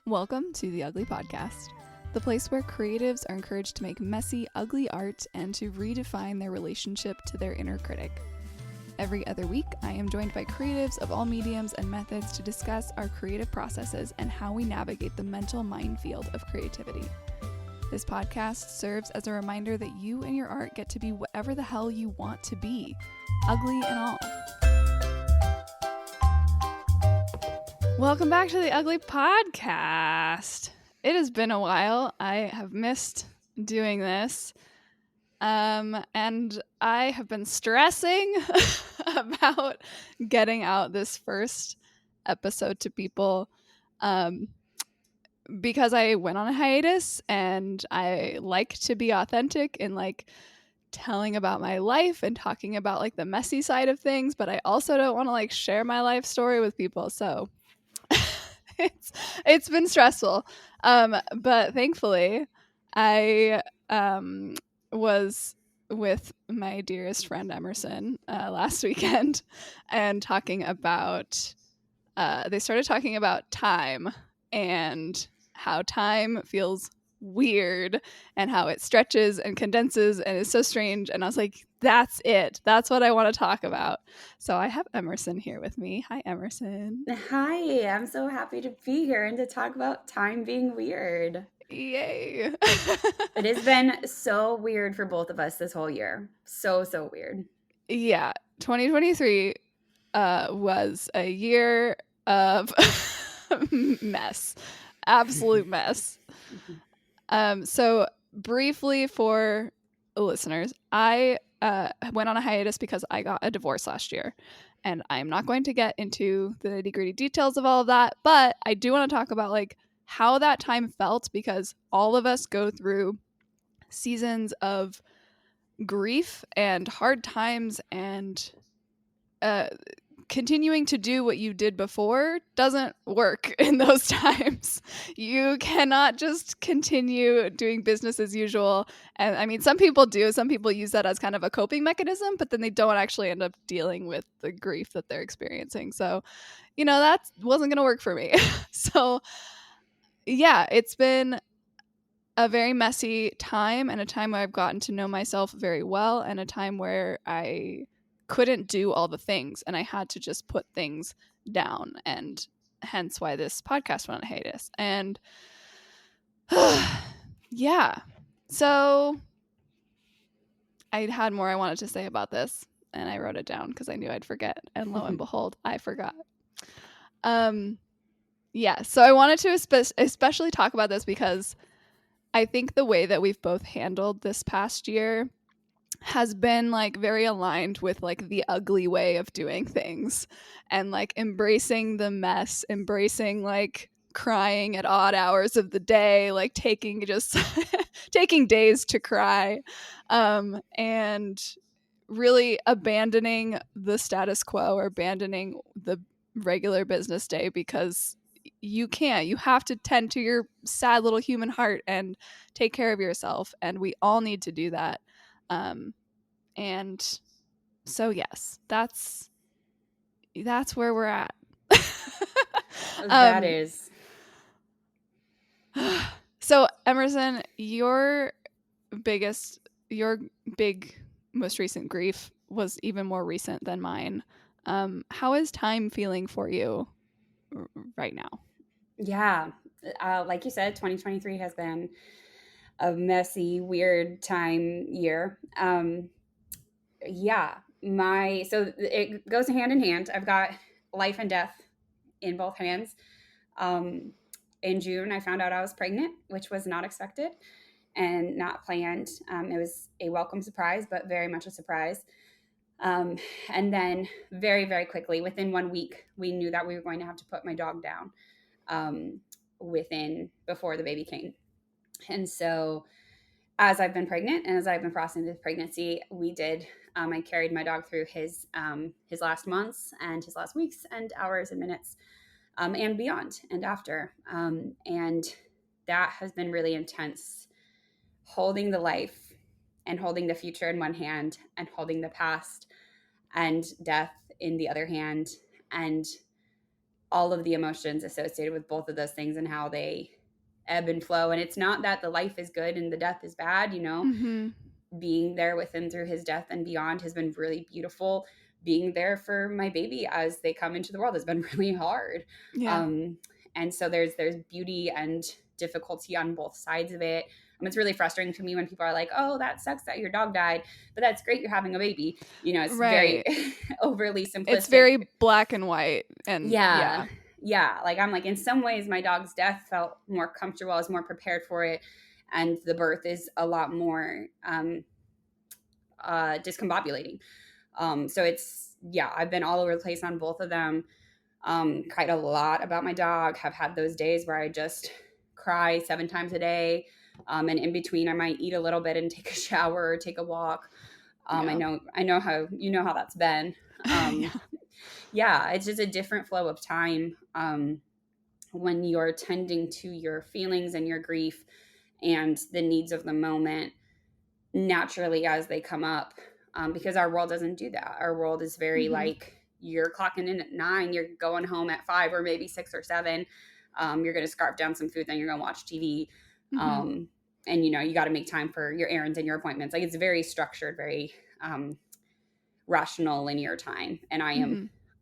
Welcome to The Ugly Podcast, the place where creatives are encouraged to make messy, ugly art and to redefine their relationship to their inner critic. Every other week, I am joined by creatives of all mediums and methods to discuss our creative processes and how we navigate the mental minefield of creativity. This podcast serves as a reminder that you and your art get to be whatever the hell you want to be, ugly and all. Welcome back to the Ugly Podcast. It has been a while. I have missed doing this. And I have been stressing about getting out this first episode to people because I went on a hiatus and I like to be authentic in like telling about my life and talking about like the messy side of things, but I also don't want to like share my life story with people. So it's been stressful. But thankfully I was with my dearest friend Emerson last weekend and talking about they started talking about time and how time feels weird and how it stretches and condenses and is so strange, and I was like, that's it, that's what I want to talk about. So I have Emerson here with me. Hi, Emerson. Hi, I'm so happy to be here and to talk about time being weird. Yay. It has been so weird for both of us this whole year. So weird. Yeah, 2023 was a year of mess. Absolute mess. So briefly for listeners, I went on a hiatus because I got a divorce last year. And I'm not going to get into the nitty-gritty details of all of that, but I do want to talk about like how that time felt, because all of us go through seasons of grief and hard times, and continuing to do what you did before doesn't work in those times. You cannot just continue doing business as usual. And I mean, some people do. Some people use that as kind of a coping mechanism, but then they don't actually end up dealing with the grief that they're experiencing. So, you know, that wasn't going to work for me. So, yeah, it's been a very messy time, and a time where I've gotten to know myself very well, and a time where I couldn't do all the things and I had to just put things down, and hence why this podcast went on hiatus. And yeah, so I had more I wanted to say about this, and I wrote it down because I knew I'd forget, and lo and behold, I forgot. Yeah, so I wanted to especially talk about this because I think the way that we've both handled this past year has been like very aligned with like the ugly way of doing things, and like embracing the mess, embracing like crying at odd hours of the day, like taking just taking days to cry, and really abandoning the status quo or abandoning the regular business day, because you have to tend to your sad little human heart and take care of yourself, and we all need to do that. And so yes, that's where we're at. That is. So Emerson, your big most recent grief was even more recent than mine. How is time feeling for you right now? Yeah. Like you said, 2023 has been a messy, weird time year. Yeah. So it goes hand in hand. I've got life and death in both hands. In June, I found out I was pregnant, which was not expected and not planned. It was a welcome surprise, but very much a surprise. And then very quickly, within 1 week, we knew that we were going to have to put my dog down before the baby came. And so as I've been pregnant and as I've been processing the pregnancy, I carried my dog through his last months and his last weeks and hours and minutes, and beyond and after. And that has been really intense, holding the life and holding the future in one hand and holding the past and death in the other hand, and all of the emotions associated with both of those things and how they ebb and flow. And it's not that the life is good and the death is bad, you know. Mm-hmm. Being there with him through his death and beyond has been really beautiful. Being there for my baby as they come into the world has been really hard. Yeah. And so there's beauty and difficulty on both sides of it. It's really frustrating to me when people are like, oh, that sucks that your dog died, but that's great you're having a baby. You know, it's very overly simplistic. It's very black and white. And yeah. Like I'm like, in some ways my dog's death felt more comfortable. I was more prepared for it. And the birth is a lot more discombobulating. So it's, I've been all over the place on both of them. Cried a lot about my dog, have had those days where I just cry 7 times a day. And in between I might eat a little bit and take a shower or take a walk. I know how that's been. It's just a different flow of time when you're tending to your feelings and your grief and the needs of the moment naturally as they come up, because our world doesn't do that. Our world is very like, you're clocking in at 9, you're going home at 5 or maybe 6 or 7. You're going to scarf down some food, then you're going to watch TV. And you got to make time for your errands and your appointments. Like, it's very structured, very rational, linear time. And I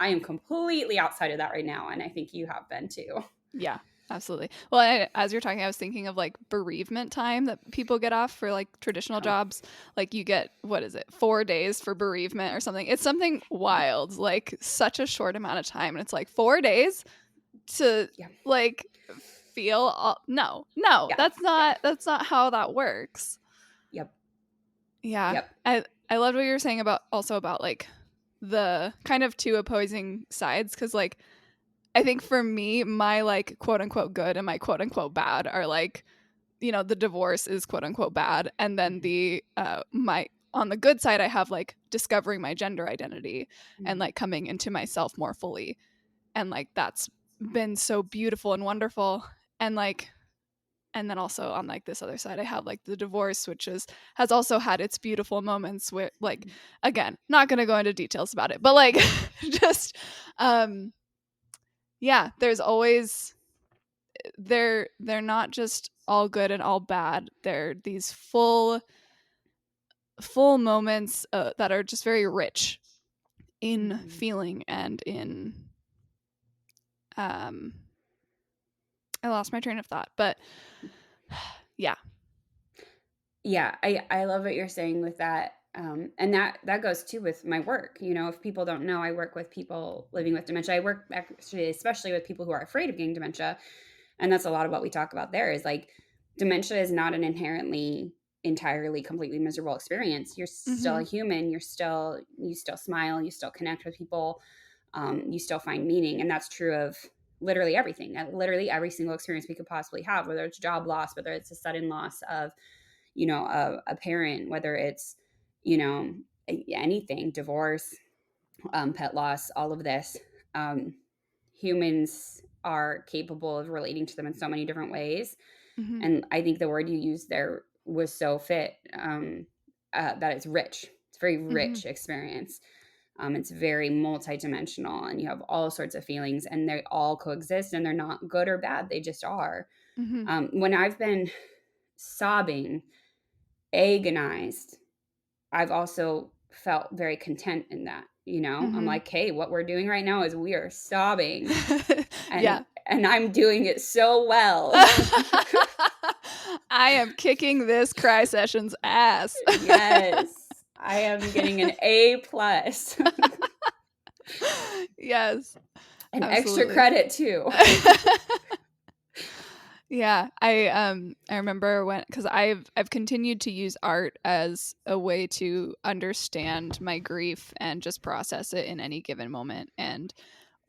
am completely outside of that right now. And I think you have been too. Yeah, absolutely. Well, as you're talking, I was thinking of like bereavement time that people get off for like traditional jobs. Like you get, 4 days for bereavement or something. It's something wild, like such a short amount of time. And it's like 4 days to like feel that's not how that works. I loved what you were saying about like the kind of two opposing sides, because like I think for me, my like quote unquote good and my quote unquote bad are like, the divorce is quote unquote bad, and then the my on the good side I have like discovering my gender identity and like coming into myself more fully, and like that's been so beautiful and wonderful. And like, and then also on like this other side I have like the divorce, which has also had its beautiful moments where like, again, not gonna go into details about it, but like just there's always they're not just all good and all bad. They're these full moments that are just very rich in feeling and in I lost my train of thought, but I love what you're saying with that. And that goes too with my work. If people don't know, I work with people living with dementia. I work actually especially with people who are afraid of getting dementia. And that's a lot of what we talk about there, is like, dementia is not an inherently entirely completely miserable experience. You're still a human. You still smile, you still connect with people, you still find meaning. And that's true of literally everything, literally every single experience we could possibly have, whether it's job loss, whether it's a sudden loss of a parent, whether it's anything, divorce, pet loss, all of this. Humans are capable of relating to them in so many different ways. And I think the word you used there was so fit, that it's rich. It's a very rich experience. It's very multidimensional, and you have all sorts of feelings, and they all coexist, and they're not good or bad. They just are. When I've been sobbing, agonized, I've also felt very content in that. I'm like, hey, what we're doing right now is we are sobbing. And I'm doing it so well. I am kicking this cry session's ass. Yes. I am getting an A+. Yes. And absolutely. Extra credit too. I remember because I've continued to use art as a way to understand my grief and just process it in any given moment. And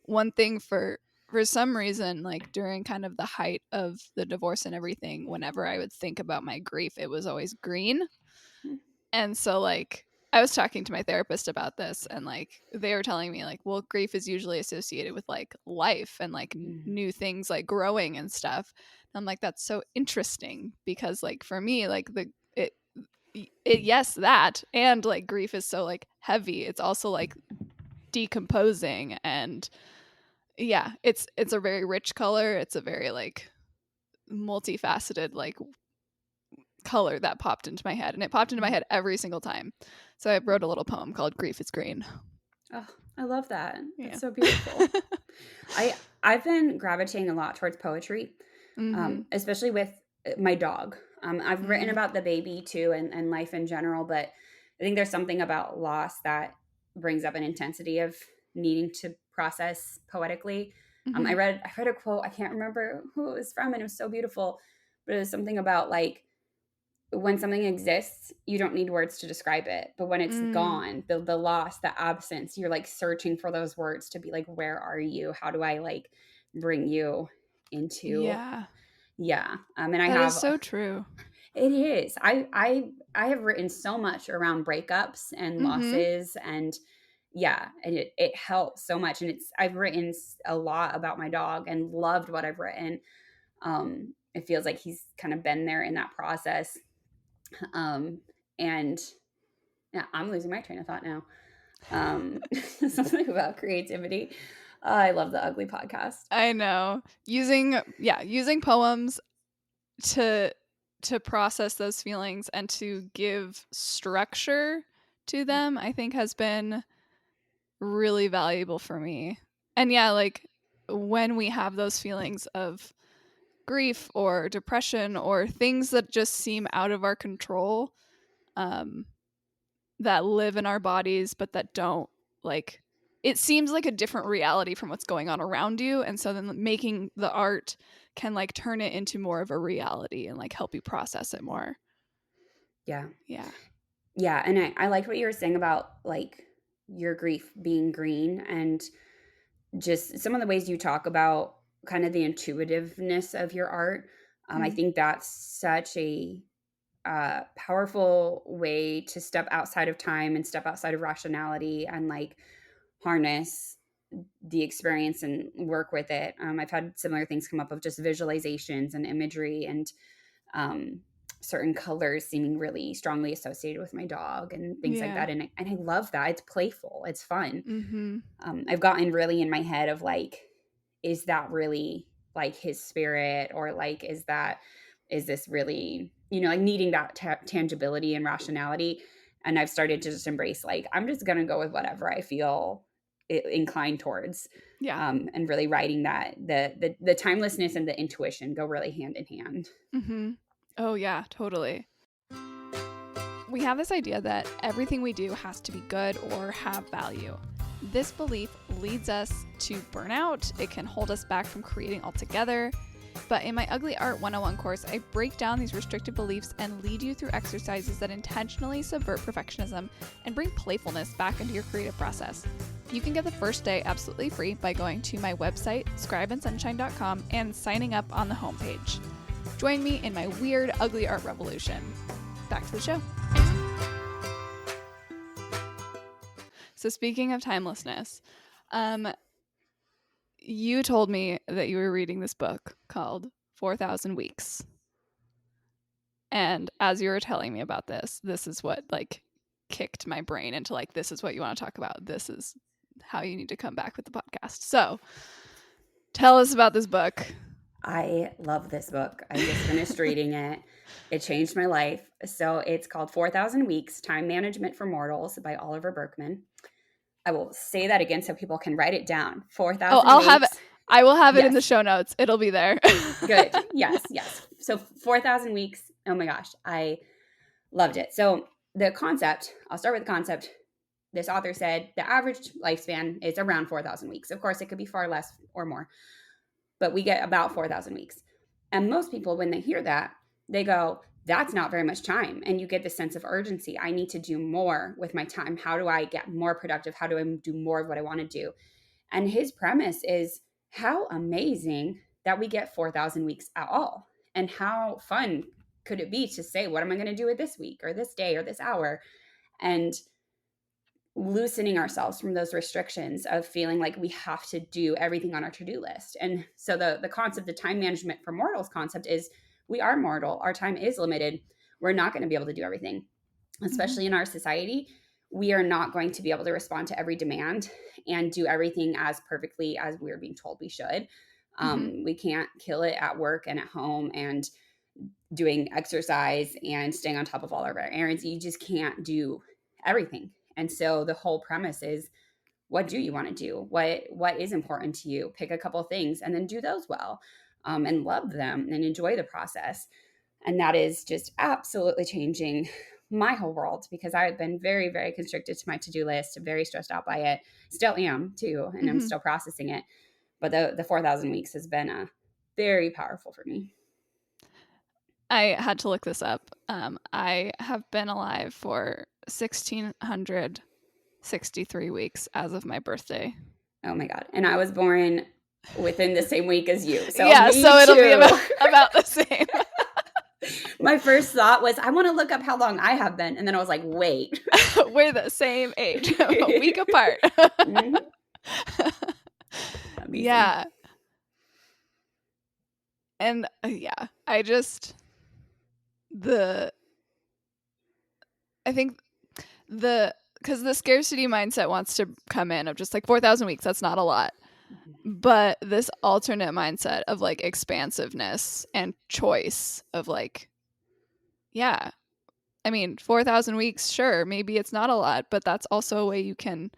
one thing for some reason, like during kind of the height of the divorce and everything, whenever I would think about my grief, it was always green. And so like I was talking to my therapist about this, and like they were telling me like, well, grief is usually associated with like life and like new things, like growing and stuff. And I'm like, that's so interesting, because like for me, like it yes, that, and like grief is so like heavy. It's also like decomposing, and Yeah, it's a very rich color. It's a very like multifaceted like color that popped into my head, and it popped into my head every single time. So I wrote a little poem called Grief is Green. Oh, I love that. Yeah. That's so beautiful. I've been gravitating a lot towards poetry, Mm-hmm. especially with my dog. I've written Mm-hmm. about the baby too, and life in general, but I think there's something about loss that brings up an intensity of needing to process poetically. Mm-hmm. I read a quote. I can't remember who it was from, and it was so beautiful. But it was something about like when something exists, you don't need words to describe it. But when it's Mm. gone, the loss, the absence, you're like searching for those words to be like, where are you? How do I like bring you into? Yeah, Yeah. And I that is have, so true. it is. I have written so much around breakups and Mm-hmm. losses, and yeah, and it helps so much. And I've written a lot about my dog and loved what I've written. It feels like he's kind of been there in that process. Um, and yeah, I'm losing my train of thought now. Something about creativity. I love the Ugly podcast. I know. Using poems to process those feelings and to give structure to them, I think has been really valuable for me. And yeah, like when we have those feelings of grief or depression or things that just seem out of our control, um, that live in our bodies but that don't, like, it seems like a different reality from what's going on around you, and so then making the art can like turn it into more of a reality and like help you process it more. Yeah. Yeah. Yeah. And I liked what you were saying about like your grief being green, and just some of the ways you talk about kind of the intuitiveness of your art. I Mm. think that's such a powerful way to step outside of time and step outside of rationality and like harness the experience and work with it. I've had similar things come up of just visualizations and imagery, and um, certain colors seeming really strongly associated with my dog and things like Yeah. that. And I love that. It's playful. It's fun. Mm-hmm. I've gotten really in my head of like, is that really like his spirit, or like, is this really, like needing that tangibility and rationality. And I've started to just embrace like, I'm just going to go with whatever I feel inclined towards. Yeah. And really writing that the timelessness and the intuition go really hand in hand. Mm-hmm. Oh yeah, totally. We have this idea that everything we do has to be good or have value. This belief leads us to burnout. It can hold us back from creating altogether. But in my Ugly Art 101 course, I break down these restricted beliefs and lead you through exercises that intentionally subvert perfectionism and bring playfulness back into your creative process. You can get the first day absolutely free by going to my website, scribeandsunshine.com, and signing up on the homepage. Join me in my weird, ugly art revolution. Back to the show. So speaking of timelessness, you told me that you were reading this book called 4,000 Weeks. And as you were telling me about this is what like kicked my brain into like, this is what you want to talk about. This is how you need to come back with the podcast. So tell us about this book. I love this book. I just finished reading it. It changed my life. So it's called 4,000 Weeks, Time Management for Mortals by Oliver Burkeman. I will say that again so people can write it down. 4,000 I'll weeks. have it. I will have it Yes. in the show notes. It'll be there. Good. Yes. So 4,000 weeks. Oh my gosh. I loved it. So the concept, I'll start with the concept. This author said the average lifespan is around 4,000 weeks. Of course, it could be far less or more, but we get about 4,000 weeks. And most people, when they hear that, they go, that's not very much time. And you get this sense of urgency. I need to do more with my time. How do I get more productive? How do I do more of what I want to do? And his premise is how amazing that we get 4,000 weeks at all. And how fun could it be to say, what am I going to do with this week or this day or this hour? And loosening ourselves from those restrictions of feeling like we have to do everything on our to-do list. And so the concept, the time management for mortals concept is we are mortal. Our time is limited. We're not going to be able to do everything, especially in our society. we are not going to be able to respond to every demand and do everything as perfectly as we're being told we should. We can't kill it at work and at home and doing exercise and staying on top of all of our errands. You just can't do everything. And so the whole premise is, what do you want to do? What is important to you? Pick a couple of things and then do those well, and love them and enjoy the process. And that is just absolutely changing my whole world, because I had been very, very constricted to my to-do list, very stressed out by it. Still am too, and I'm still processing it. But the 4,000 weeks has been very powerful for me. I had to look this up. I have been alive for 1,663 weeks as of my birthday. Oh my God. And I was born within the same week as you. So yeah, so it'll be about the same. My first thought was, I want to look up how long I have been. And then I was like, wait. We're the same age, a week apart. Yeah. And yeah, I think because the scarcity mindset wants to come in of just like 4,000 weeks, that's not a lot. But this alternate mindset of like expansiveness and choice of like, yeah, I mean, 4,000 weeks, sure, maybe it's not a lot, but that's also a way you can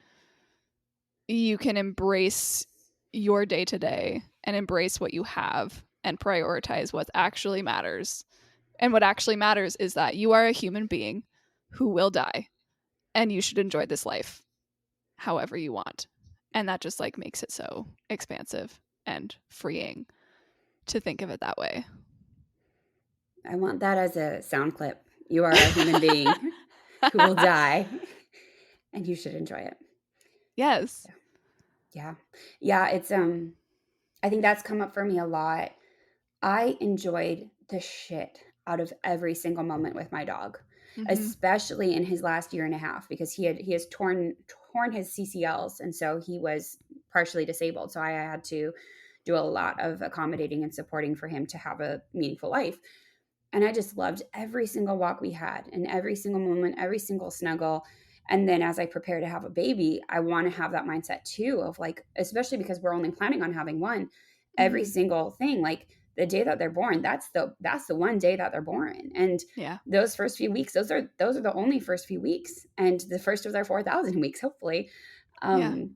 embrace your day to day and embrace what you have and prioritize what actually matters. And what actually matters is that you are a human being who will die, and you should enjoy this life however you want. And that just like makes it so expansive and freeing to think of it that way. I want that as a sound clip. You are a human being who will die, and you should enjoy it. Yes. Yeah. It's I think that's come up for me a lot. I enjoyed the shit out of every single moment with my dog, especially in his last year and a half, because he has torn his CCLs, and so he was partially disabled. So I had to do a lot of accommodating and supporting for him to have a meaningful life. And I just loved every single walk we had, and every single moment, every single snuggle. And then as I prepare to have a baby, I want to have that mindset too of like, especially because we're only planning on having one, every single thing, like the day that they're born, that's the one day that they're born. And those first few weeks, those are the only first few weeks, and the first of their 4,000 weeks, hopefully. And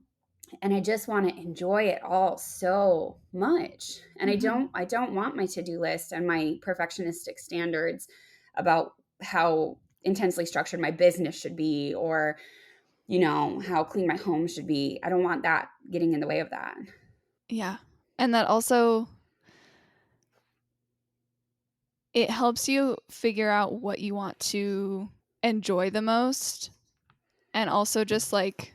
I just want to enjoy it all so much. And I don't want my to-do list and my perfectionistic standards about how intensely structured my business should be, or, you know, how clean my home should be. I don't want that getting in the way of that. Yeah. And that also, it helps you figure out what you want to enjoy the most. And also just like,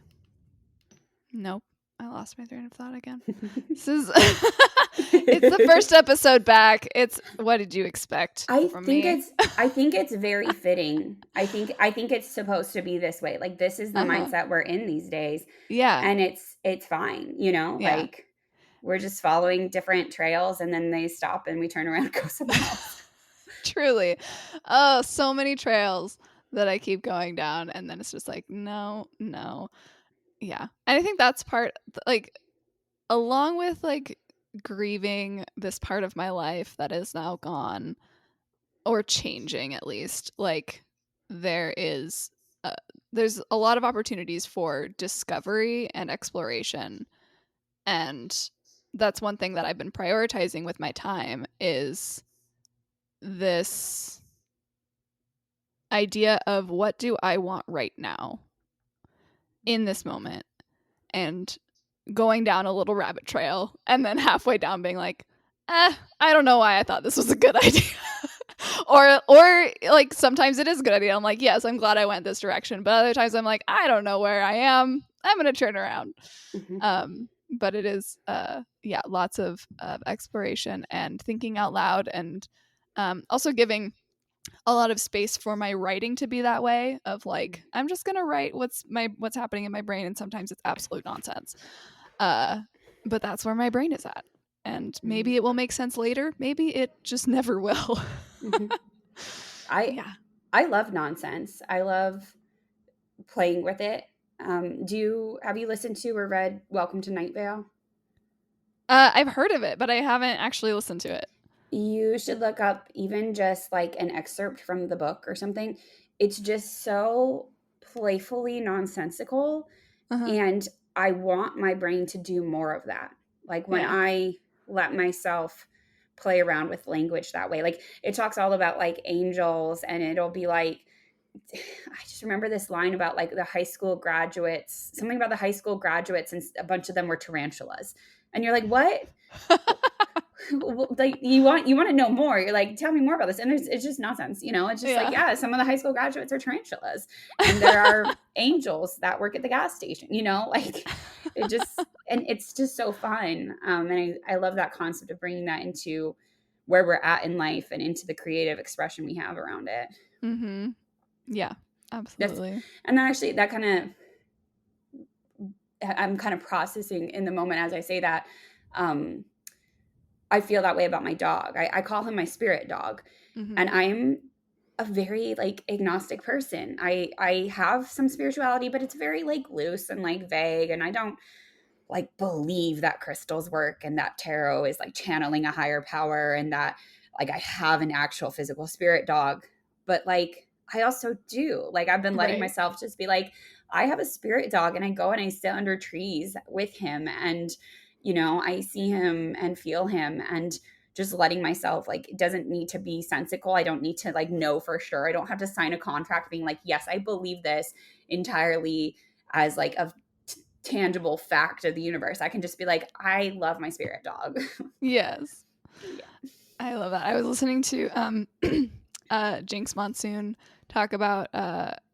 nope, I lost my train of thought again. This is it's the first episode back. It's, what did you expect from me? I think it's very fitting. I think it's supposed to be this way. Like, this is the mindset we're in these days. Yeah. And it's fine, you know? Yeah. Like, we're just following different trails, and then they stop and we turn around and go somewhere else. Truly. Oh, so many trails that I keep going down, and then it's just like, no. Yeah. And I think that's part, like, along with like grieving this part of my life that is now gone, or changing at least, like, there's a lot of opportunities for discovery and exploration. And that's one thing that I've been prioritizing with my time, is this idea of, what do I want right now in this moment, and going down a little rabbit trail, and then halfway down being like, I don't know why I thought this was a good idea. or like, sometimes it is a good idea. I'm like, yes, I'm glad I went this direction. But other times I'm like, I don't know where I am. I'm going to turn around. But it is, lots of exploration and thinking out loud, and also giving a lot of space for my writing to be that way, of like, I'm just gonna write what's happening in my brain, and sometimes it's absolute nonsense, but that's where my brain is at, and maybe it will make sense later, maybe it just never will. I love nonsense. I love playing with it. Have you listened to or read Welcome to Night Vale? I've heard of it, but I haven't actually listened to it. You should look up even just like an excerpt from the book or something. It's just so playfully nonsensical, Uh-huh. and I want my brain to do more of that. Like when Yeah. I let myself play around with language that way. Like it talks all about like angels, and it'll be like I just remember this line about like the high school graduates, something about the high school graduates, and a bunch of them were tarantulas. And you're like, what? Like you want to know more. You're like, tell me more about this. And it's just nonsense. It's just like, Yeah. yeah, some of the high school graduates are tarantulas, and there are angels that work at the gas station. Like it just, and it's just so fun. And I love that concept of bringing that into where we're at in life and into the creative expression we have around it. Mm-hmm. Yeah, absolutely. And then actually that kind of, I'm kind of processing in the moment as I say that. I feel that way about my dog. I call him my spirit dog. Mm-hmm. And I'm a very like agnostic person. I have some spirituality, but it's very like loose and like vague. And I don't like believe that crystals work and that tarot is like channeling a higher power and that like I have an actual physical spirit dog. But like I also do. Like I've been letting Right. myself just be like, I have a spirit dog, and I go and I sit under trees with him, and I see him and feel him, and just letting myself, like, it doesn't need to be sensical. I don't need to like know for sure. I don't have to sign a contract being like, yes, I believe this entirely as like a tangible fact of the universe. I can just be like, I love my spirit dog. Yes. Yeah. I love that. I was listening to Jinx Monsoon talk about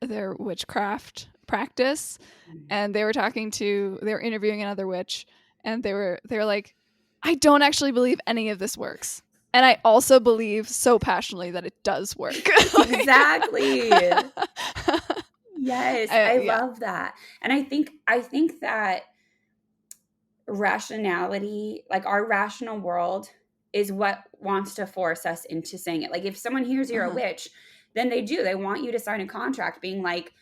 their witchcraft practice, and they were interviewing another witch, and they were like, I don't actually believe any of this works, and I also believe so passionately that it does work. Exactly. Yes, I Yeah. love that. And I think that rationality, like our rational world, is what wants to force us into saying it. Like if someone hears you're a witch, then they want you to sign a contract being like,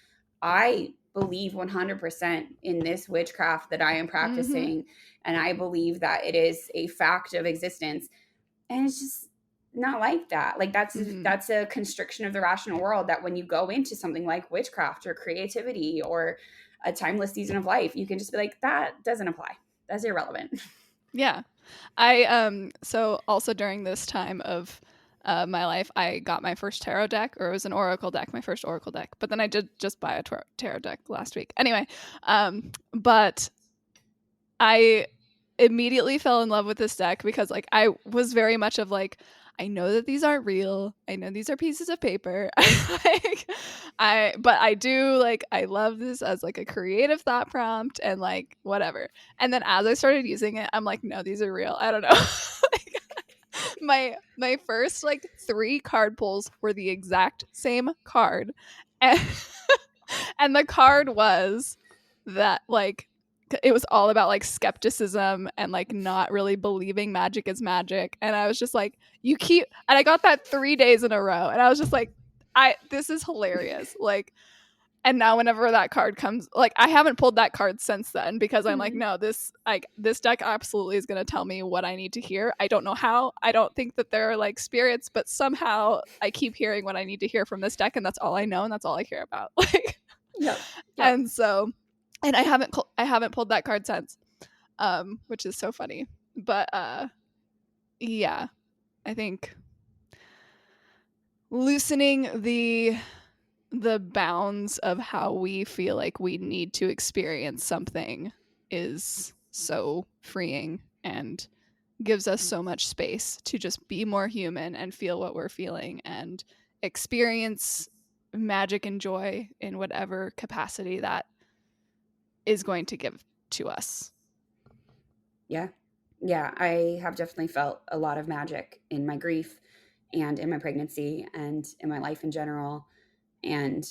I believe 100% in this witchcraft that I am practicing, and I believe that it is a fact of existence. And it's just not like that. Like that's a constriction of the rational world, that when you go into something like witchcraft or creativity or a timeless season of life, you can just be like, that doesn't apply. That's irrelevant. Yeah. I so also during this time of my life, I got my first tarot deck, or it was an oracle deck, my first oracle deck. But then I did just buy a tarot deck last week. Anyway, but I immediately fell in love with this deck because like I was very much of like, I know that these aren't real. I know these are pieces of paper. But I do like, I love this as like a creative thought prompt and like whatever. And then as I started using it, I'm like, no, these are real. I don't know. My first like 3 card pulls were the exact same card, and and the card was that like it was all about like skepticism and like not really believing magic is magic. And I was just like, and I got that 3 days in a row, and I was just like, this is hilarious. Like, and now whenever that card comes, like I haven't pulled that card since then because I'm like, no, this deck absolutely is going to tell me what I need to hear. I don't know how. I don't think that there are like spirits, but somehow I keep hearing what I need to hear from this deck, and that's all I know, and that's all I care about. Like, Yep. and so, and I haven't pulled that card since, which is so funny. But yeah, I think loosening the bounds of how we feel like we need to experience something is so freeing and gives us so much space to just be more human and feel what we're feeling and experience magic and joy in whatever capacity that is going to give to us. Yeah. Yeah. I have definitely felt a lot of magic in my grief and in my pregnancy and in my life in general. And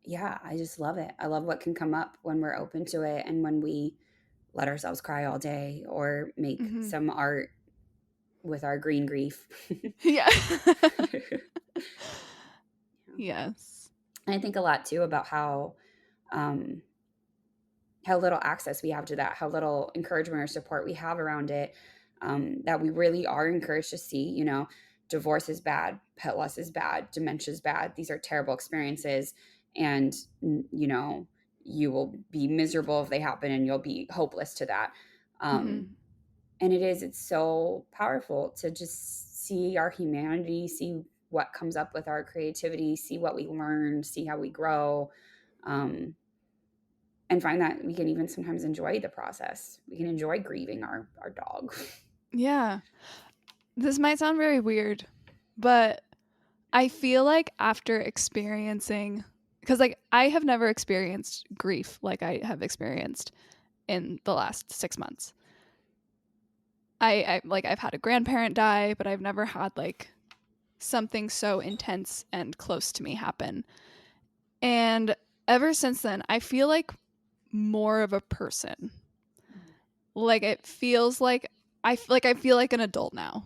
yeah, I just love it. I love what can come up when we're open to it, and when we let ourselves cry all day or make some art with our green grief. Yeah. Yes. And I think a lot too about um, how little access we have to that, how little encouragement or support we have around it, that we really are encouraged to see, divorce is bad, pet loss is bad, dementia is bad. These are terrible experiences. And, you will be miserable if they happen and you'll be hopeless to that. Mm-hmm. And it's so powerful to just see our humanity, see what comes up with our creativity, see what we learn, see how we grow. And find that we can even sometimes enjoy the process. We can enjoy grieving our dog. Yeah. This might sound very weird, but I feel like after experiencing, because like I have never experienced grief like I have experienced in the last 6 months. I like I've had a grandparent die, but I've never had like something so intense and close to me happen. And ever since then, I feel like more of a person. Like it feels like I feel like an adult now.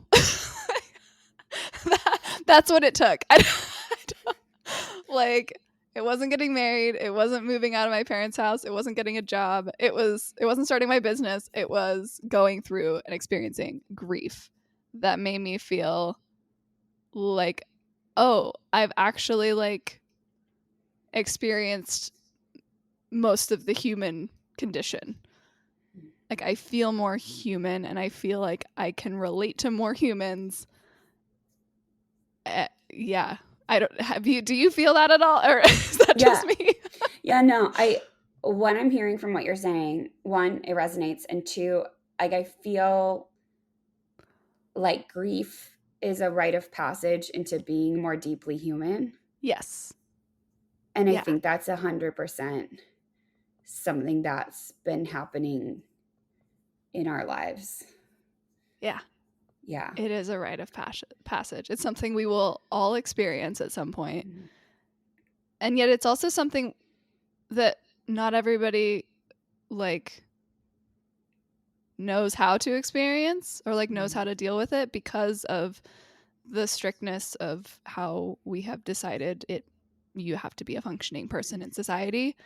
That's what it took. Like it wasn't getting married, it wasn't moving out of my parents' house, it wasn't getting a job, it wasn't starting my business, it was going through and experiencing grief that made me feel like, oh, I've actually like experienced most of the human condition. Like I feel more human and I feel like I can relate to more humans. Yeah. I don't have you do you feel that at all, or is that just me? Yeah, no. What I'm hearing from what you're saying, one, it resonates, and two, like I feel like grief is a rite of passage into being more deeply human. Yes. And I think that's 100% something that's been happening in our lives. Yeah. Yeah. It is a rite of passage. It's something we will all experience at some point. Mm-hmm. And yet it's also something that not everybody like knows how to experience or like knows how to deal with it because of the strictness of how we have decided you have to be a functioning person in society.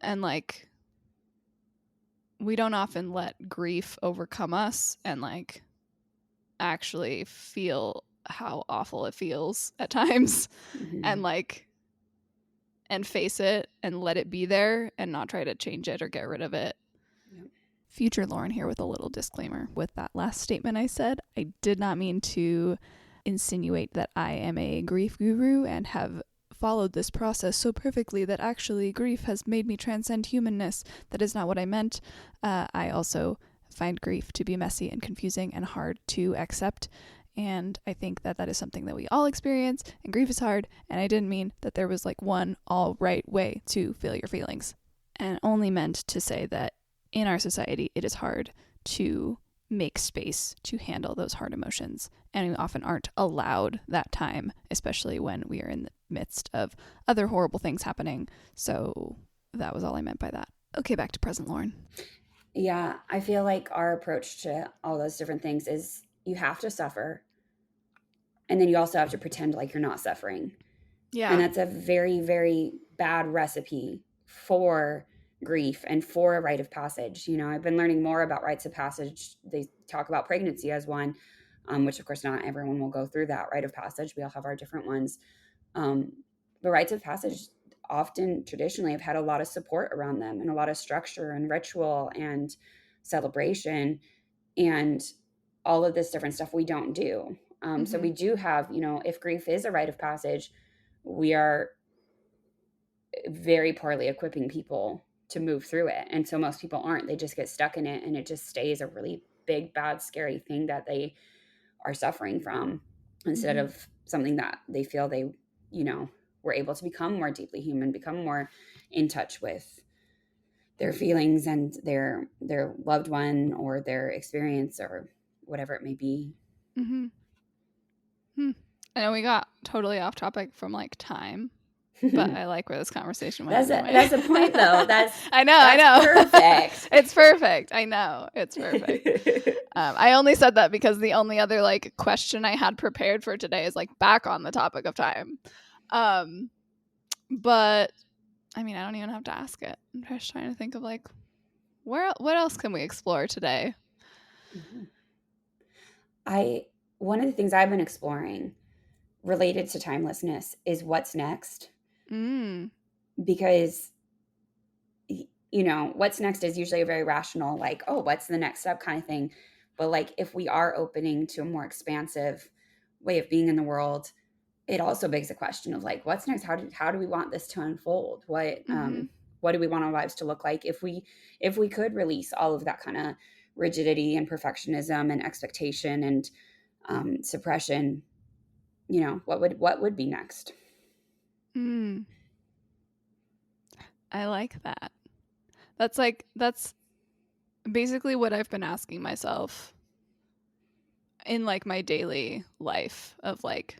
And like we don't often let grief overcome us and like actually feel how awful it feels at times and like and face it and let it be there and not try to change it or get rid of it. Yep. Future Lauren here with a little disclaimer. With that last statement I said, I did not mean to insinuate that I am a grief guru and have followed this process so perfectly that actually grief has made me transcend humanness. That is not what I meant. I also find grief to be messy and confusing and hard to accept. And I think that that is something that we all experience, and grief is hard. And I didn't mean that there was like one all right way to feel your feelings, and only meant to say that in our society, it is hard to make space to handle those hard emotions. And we often aren't allowed that time, especially when we are in the midst of other horrible things happening. So that was all I meant by that. Okay, back to present Lauren. Yeah, I feel like our approach to all those different things is you have to suffer. And then you also have to pretend like you're not suffering. Yeah. And that's a very, very bad recipe for grief and for a rite of passage. I've been learning more about rites of passage. They talk about pregnancy as one, which of course not everyone will go through that rite of passage. We all have our different ones. But rites of passage often traditionally have had a lot of support around them and a lot of structure and ritual and celebration and all of this different stuff we don't do. So we do have, if grief is a rite of passage, we are very poorly equipping people to move through it. And so most people aren't. They just get stuck in it, and it just stays a really big, bad, scary thing that they are suffering from instead of something that they feel they, were able to become more deeply human, become more in touch with their feelings and their loved one or their experience or whatever it may be. Mm-hmm. I know we got totally off topic from like time, but I like where this conversation went. That's a point, though. I know. Perfect. It's perfect. I know it's perfect. I only said that because the only other like question I had prepared for today is like back on the topic of time. But I mean, I don't even have to ask it. I'm just trying to think of like, what else can we explore today? Mhm. One of the things I've been exploring related to timelessness is what's next, Mm. because what's next is usually a very rational, like, oh, what's the next step kind of thing. But like, if we are opening to a more expansive way of being in the world, it also begs the question of like, what's next? How do we want this to unfold? Mm-hmm. What do we want our lives to look like if we could release all of that kind of rigidity and perfectionism and expectation and suppression? What would be next? Mm. I like that. That's basically what I've been asking myself in like my daily life of like,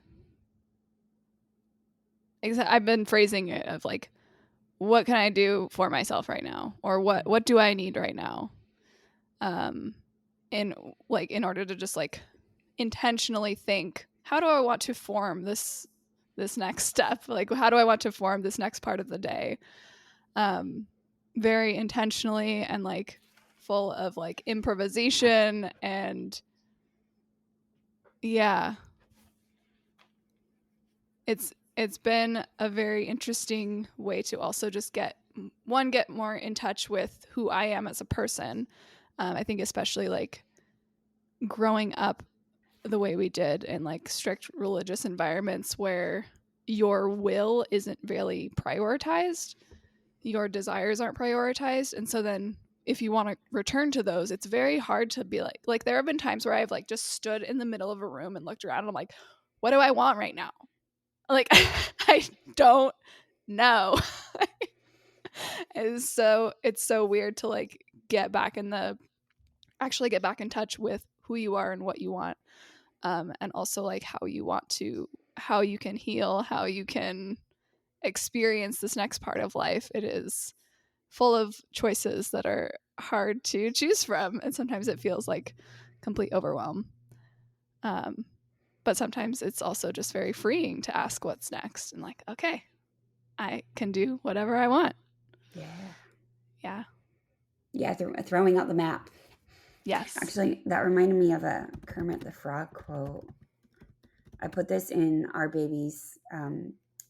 I've been phrasing it of like, what can I do for myself right now, or what do I need right now, in like in order to just like intentionally think, how do I want to form this next step, like how do I want to form this next part of the day, very intentionally and like full of like improvisation. And yeah, it's been a very interesting way to also just get more in touch with who I am as a person. I think especially like growing up the way we did in like strict religious environments where your will isn't really prioritized, your desires aren't prioritized, and so then if you want to return to those, it's very hard to be like there have been times where I've like just stood in the middle of a room and looked around and I'm like, what do I want right now? Like I don't know. It's so weird to like get back in touch with who you are and what you want, and also like how you can heal, how you can experience this next part of life. It is full of choices that are hard to choose from, and sometimes it feels like complete overwhelm. Um, but sometimes it's also just very freeing to ask what's next and like, okay, I can do whatever I want. Yeah. Yeah. Yeah, throwing out the map. Yes. Actually, that reminded me of a Kermit the Frog quote. I put this in our baby's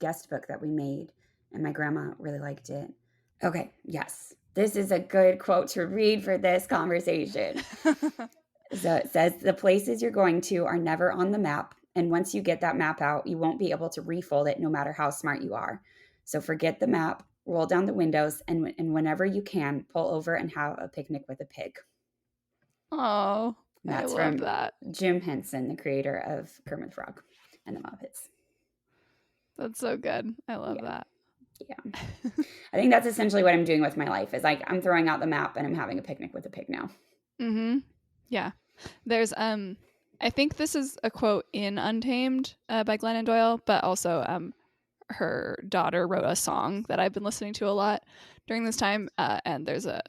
guest book that we made, and my grandma really liked it. Okay, yes. This is a good quote to read for this conversation. So it says, the places you're going to are never on the map. And once you get that map out, you won't be able to refold it no matter how smart you are. So forget the map, roll down the windows, and whenever you can, pull over and have a picnic with a pig. Oh, And I that's love from that. Jim Henson, the creator of Kermit the Frog and the Muppets. That's so good. I love Yeah, that. yeah. I think that's essentially what I'm doing with my life is like I'm throwing out the map and I'm having a picnic with a pig now. Mm-hmm. Yeah. There's I think this is a quote in Untamed by Glennon Doyle, but also her daughter wrote a song that I've been listening to a lot during this time, and there's a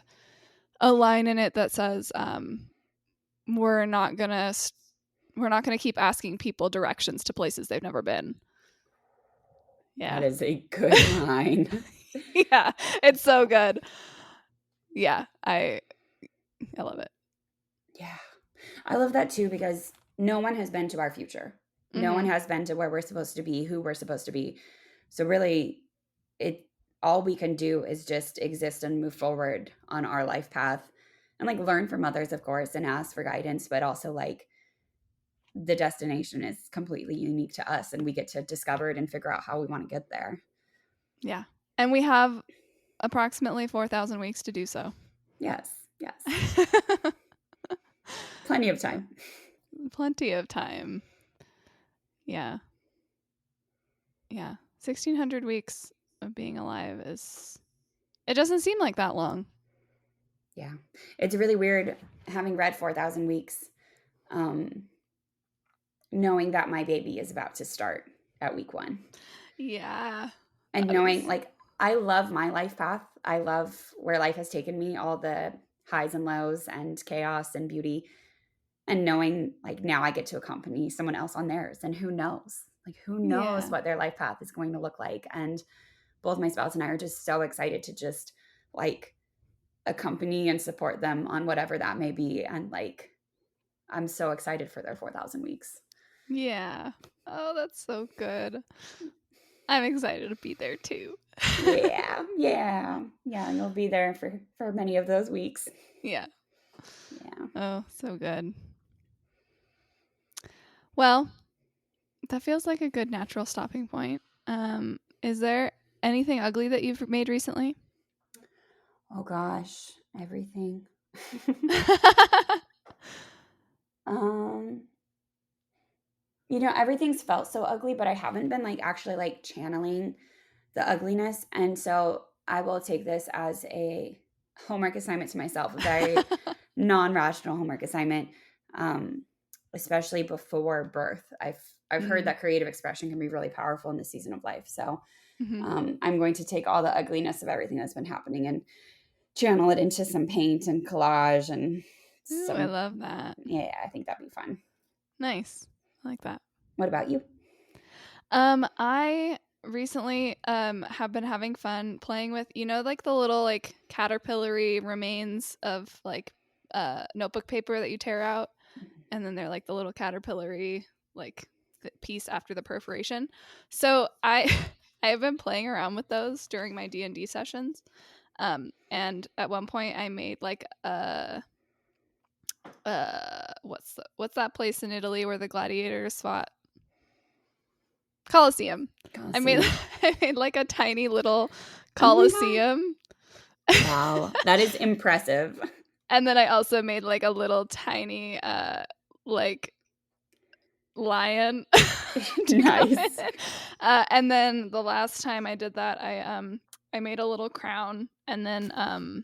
line in it that says, we're not gonna keep asking people directions to places they've never been. Yeah. That is a good line. Yeah, it's so good. Yeah, I love it. Yeah. I love that too because no one has been to our future. No one Mm-hmm. has been to where we're supposed to be, who we're supposed to be. So really it all we can do is just exist and move forward on our life path and like learn from others of course and ask for guidance, but also like the destination is completely unique to us and we get to discover it and figure out how we want to get there. Yeah, and we have approximately 4,000 weeks to do so. Yes. Yes. Plenty of time. Plenty of time. Yeah. Yeah. 1,600 weeks of being alive it doesn't seem like that long. Yeah. It's really weird having read 4,000 weeks, um, knowing that my baby is about to start at week 1. Yeah. And knowing like I love my life path. I love where life has taken me, all the highs and lows and chaos and beauty. And knowing like now I get to accompany someone else on theirs. And who knows? Like who knows Yeah. what their life path is going to look like. And both my spouse and I are just so excited to just like accompany and support them on whatever that may be. And like, I'm so excited for their 4,000 weeks. Yeah. Oh, that's so good. I'm excited to be there too. Yeah. You'll be there for many of those weeks. Yeah. Yeah. Oh, so good. Well, that feels like a good natural stopping point. Is there anything ugly that you've made recently? Oh gosh, everything. Everything's felt so ugly, but I haven't been like actually like channeling the ugliness. And so I will take this as a homework assignment to myself, a very non-rational homework assignment, especially before birth. I've heard that creative expression can be really powerful in this season of life. So I'm going to take all the ugliness of everything that's been happening and channel it into some paint and collage and I love that. Yeah, I think that'd be fun. Nice. I like that. What about you? I recently have been having fun playing with, like the little like caterpillary remains of like notebook paper that you tear out, and then they're like the little caterpillary like piece after the perforation. So I have been playing around with those during my D&D sessions. And at one point I made like what's that place in Italy where the gladiators fought? Colosseum. I made like a tiny little Colosseum. Wow, that is impressive. And then I also made like a little tiny like lion. Nice. And then the last time I did that, I made a little crown and then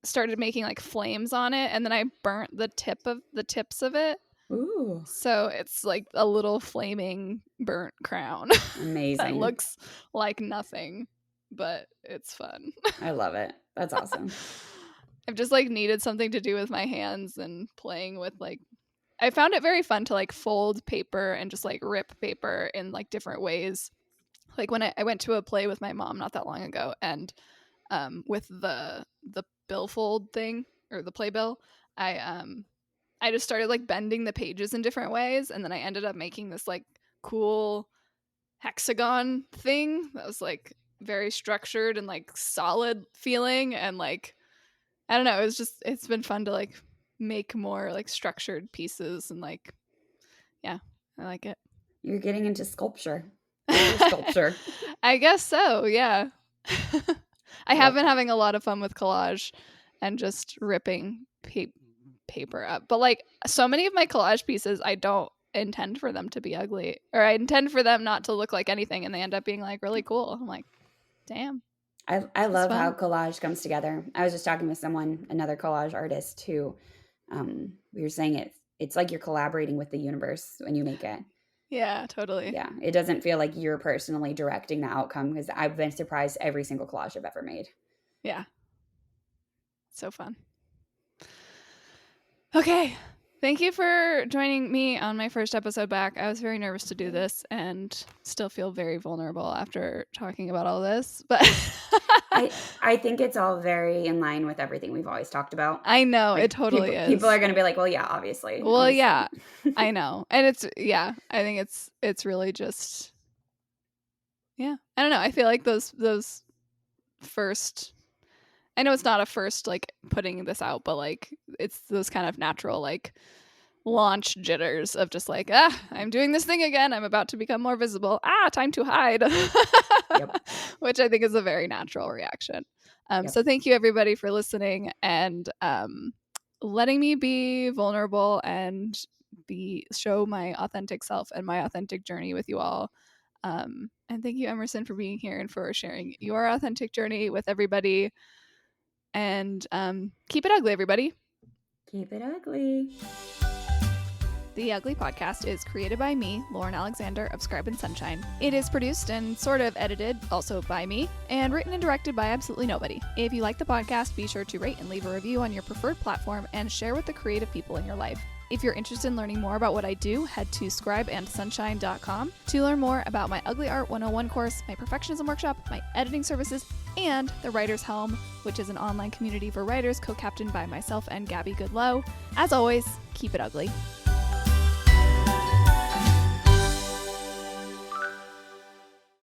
started making like flames on it, and then I burnt the tips of it. Ooh. So it's like a little flaming burnt crown. Amazing. That looks like nothing, but it's fun. I love it. That's awesome. I've just like needed something to do with my hands, and playing with like, I found it very fun to like fold paper and just like rip paper in like different ways. Like when I went to a play with my mom not that long ago, and with the billfold thing, or the playbill, I just started like bending the pages in different ways, and then I ended up making this like cool hexagon thing that was like very structured and like solid feeling, and like I don't know, it's been fun to like make more like structured pieces, and like yeah, I like it. You're getting into sculpture. Sculpture. I guess so, yeah. I have been having a lot of fun with collage and just ripping paper up, but like so many of my collage pieces I don't intend for them to be ugly, or I intend for them not to look like anything, and they end up being like really cool. I'm like, damn. I love how collage comes together. I was just talking with someone, another collage artist, who we were saying it's like you're collaborating with the universe when you make it. Yeah, totally. Yeah, it doesn't feel like you're personally directing the outcome, because I've been surprised every single collage I've ever made. Yeah. So fun. Okay. Thank you for joining me on my first episode back. I was very nervous to do this and still feel very vulnerable after talking about all this. But I think it's all very in line with everything we've always talked about. I know, like, it totally is. People are going to be like, well, yeah, obviously. Well, yeah, I know. And I think it's really just, yeah. I don't know. I feel like those first, I know it's not a first like putting this out, but like it's those kind of natural like launch jitters of just like, I'm doing this thing again. I'm about to become more visible. Time to hide. Yep. Which I think is a very natural reaction. So thank you everybody for listening and letting me be vulnerable and show my authentic self and my authentic journey with you all. And thank you, Emerson, for being here and for sharing your authentic journey with everybody. And keep it ugly, everybody. Keep it ugly. The Ugly Podcast is created by me, Lauren Alexander of Scribe and Sunshine. It is produced and sort of edited also by me, and written and directed by absolutely nobody. If you like the podcast, be sure to rate and leave a review on your preferred platform and share with the creative people in your life. If you're interested in learning more about what I do, head to scribeandsunshine.com to learn more about my Ugly Art 101 course, my perfectionism workshop, my editing services, and the Writer's Helm, which is an online community for writers co-captained by myself and Gabby Goodlow. As always, keep it ugly.